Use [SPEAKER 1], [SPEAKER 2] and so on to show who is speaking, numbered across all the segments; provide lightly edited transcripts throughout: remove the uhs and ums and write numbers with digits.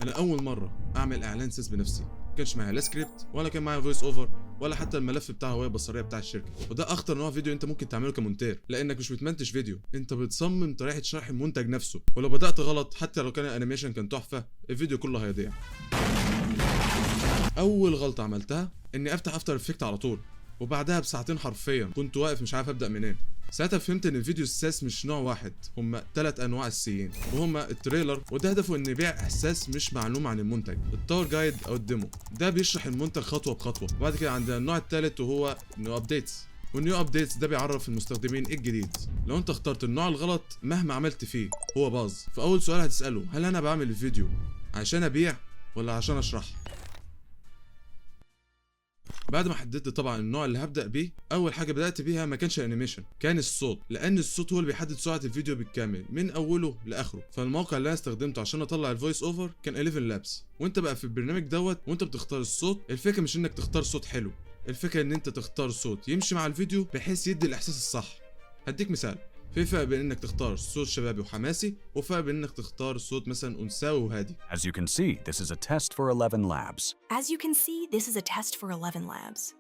[SPEAKER 1] انا اول مره اعمل اعلان سيس بنفسي، ما كانش معايا لا سكريبت ولا كان معايا فويس اوفر ولا حتى الملف بتاع الهويه البصريه بتاع الشركه. وده اخطر نوع فيديو انت ممكن تعمله كمونتير، لانك مش بتمنتج فيديو، انت بتصمم طريقه شرح المنتج نفسه. ولو بدات غلط حتى لو كان الانيميشن كان تحفه، الفيديو كله هيضيع. اول غلطه عملتها اني افتح افتر افكت على طول، وبعدها بساعتين حرفيا كنت واقف مش عارف ابدا منين. ساعتها فهمت ان الفيديو الساس مش نوع واحد، هما 3 انواع اساسيين، وهما التريلر وده هدفه ان يبيع احساس مش معلوم عن المنتج، التاور جايد او الديمو ده بيشرح المنتج خطوه بخطوه، وبعد كده عندنا النوع الثالث وهو نيو ابديتس. والنيو ابديتس ده بيعرف المستخدمين ايه الجديد. لو انت اخترت النوع الغلط مهما عملت فيه هو باظ. فاول سؤال هتساله، هل انا بعمل الفيديو عشان ابيع ولا عشان اشرح؟ بعد ما حددت طبعا النوع اللي هبدا بيه، اول حاجه بدات بيها ما كانش انيميشن، كان الصوت، لان الصوت هو اللي بيحدد سرعه الفيديو بالكامل من اوله لاخره. فالموقع اللي انا استخدمته عشان اطلع الفويس اوفر كان 11 لابس. وانت بقى في البرنامج دوت وانت بتختار الصوت، الفكره مش انك تختار صوت حلو، الفكره ان انت تختار صوت يمشي مع الفيديو بحيث يدي الاحساس الصح. هديك مثال، في فرق بين انك تختار صوت شبابي وحماسي، وفرق بين انك تختار صوت مثلا انثوي وهادي.
[SPEAKER 2] As you can see, this is a test for 11 labs.
[SPEAKER 3] As you can see, this is a test for 11 labs.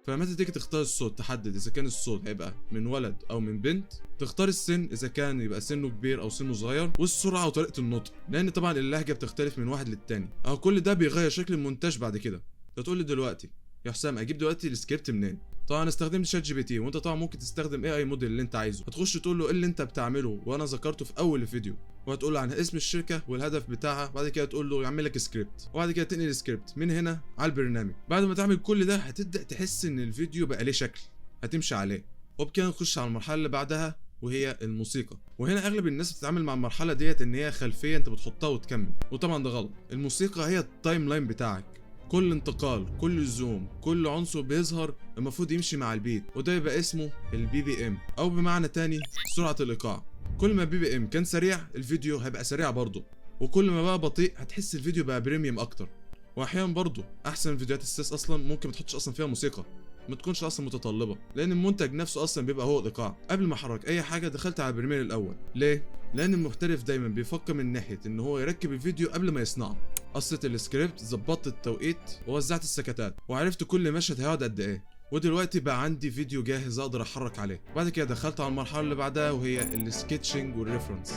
[SPEAKER 1] فلما تيجي تختار الصوت تحدد اذا كان الصوت هيبقى من ولد او من بنت، تختار السن اذا كان يبقى سنه كبير او سنه صغير، والسرعه وطريقه النطق، لان طبعا اللهجه بتختلف من واحد للتاني. او كل ده بيغير شكل المونتاج بعد كده. تقول لي دلوقتي يا حسام اجيب دلوقتي السكريبت منين؟ طبعا انا استخدمت شات جي بي تي، وانت طبعا ممكن تستخدم اي موديل اللي انت عايزه. هتخش تقول له ايه اللي انت بتعمله وانا ذكرته في اول الفيديو، وهتقول له عن اسم الشركه والهدف بتاعها، بعد كده تقول له يعمل لك سكريبت، وبعد كده تنقل السكريبت من هنا على البرنامج. بعد ما تعمل كل ده هتبدا تحس ان الفيديو بقى ليه شكل هتمشي عليه. وبكده نخش على المرحله اللي بعدها وهي الموسيقى. وهنا اغلب الناس بتتعامل مع المرحله ديت ان هي خلفيه انت بتحطها وتكمل، وطبعا ده غلط. الموسيقى هي التايم لاين بتاعك، كل انتقال، كل زوم، كل عنصر بيظهر المفروض يمشي مع البيت، وده يبقى اسمه البي بي ام، او بمعنى تاني سرعه الايقاع. كل ما البي بي ام كان سريع الفيديو هيبقى سريع برضه، وكل ما بقى بطيء هتحس الفيديو بقى بريميوم اكتر. واحيانا برضه احسن فيديوهات السيس اصلا ممكن ما تحطش اصلا فيها موسيقى، ما تكونش اصلا متطلبه، لان المنتج نفسه اصلا بيبقى هو الايقاع. قبل ما احرك اي حاجه دخلت على البريمير الاول. ليه؟ لان المحترف دايما بيفكر من ناحيه ان هو يركب الفيديو قبل ما يصنعه. قصت السكريبت، ظبطت التوقيت، ووزعت السكتات، وعرفت كل مشهد هيقعد قد ايه، ودلوقتي بقى عندي فيديو جاهز اقدر احرك عليه. بعد كده دخلت على المرحله اللي بعدها وهي السكتشنج والريفرنس،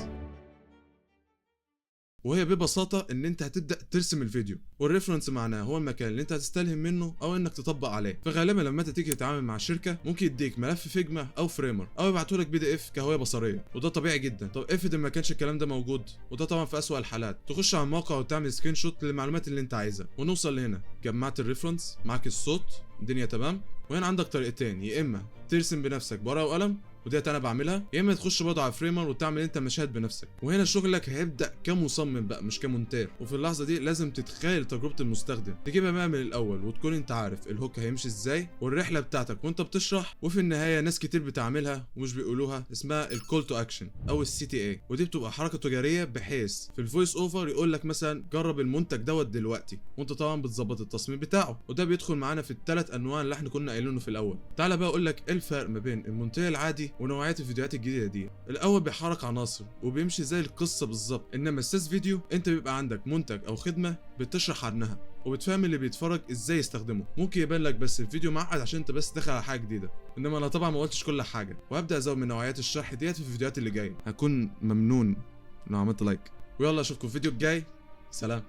[SPEAKER 1] وهي ببساطة إن أنت هتبدأ ترسم الفيديو، والريفرنس معناه هو المكان اللي أنت هتستلهم منه أو إنك تطبق عليه. فغالبا لما أنت تيجي تتعامل مع شركة ممكن يديك ملف فيجما أو فريمر، أو يبعتولك بي دي إف كهوية بصرية، وده طبيعي جدا. طب افرض ما كانش الكلام ده موجود، وده طبعا في أسوأ الحالات، تخش على الموقع وتعمل سكرين شوت للمعلومات اللي أنت عايزها. ونوصل لهنا، جمعت الريفرنس، معاك الصوت، الدنيا تمام. وهنا عندك طريقتين، يا إما ترسم بنفسك بورقة وقلم، وديت انا بعملها، يا اما تخش برضه على فريمر وتعمل انت مشاهد بنفسك. وهنا شغلك هيبدا كمصمم بقى مش كمونتير. وفي اللحظه دي لازم تتخيل تجربه المستخدم، تجيبها بقى من الاول، وتكون انت عارف الهوك هيمشي ازاي والرحله بتاعتك وانت بتشرح. وفي النهايه ناس كتير بتعملها ومش بيقولوها، اسمها الكول تو اكشن او السي تي اي، ودي بتبقى حركه تجاريه بحيث في الفويس اوفر يقول لك مثلا جرب المنتج دوت دلوقتي، وانت طبعا بتظبط التصميم بتاعه. وده بيدخل معانا في الثلاث انواع اللي احنا كنا قايلينه في الاول. تعالى بقى اقول لك ايه الفرق ما بين المونتير العادي ونوعيه الفيديوهات الجديده دي. الاول بيحرك عناصر وبيمشي زي القصه بالظبط، انما السيس فيديو انت بيبقى عندك منتج او خدمه بتشرح عنها، وبتفهم اللي بيتفرج ازاي يستخدمه. ممكن يبان لك بس الفيديو معقد عشان انت بس داخل على حاجه جديده، انما انا طبعا ما قلتش كل حاجه، وهبدا ازود من نوعيات الشرح ديت في الفيديوهات اللي جايه. هكون ممنون لو عملت لايك، ويلا اشوفكم في الفيديو الجاي. سلام.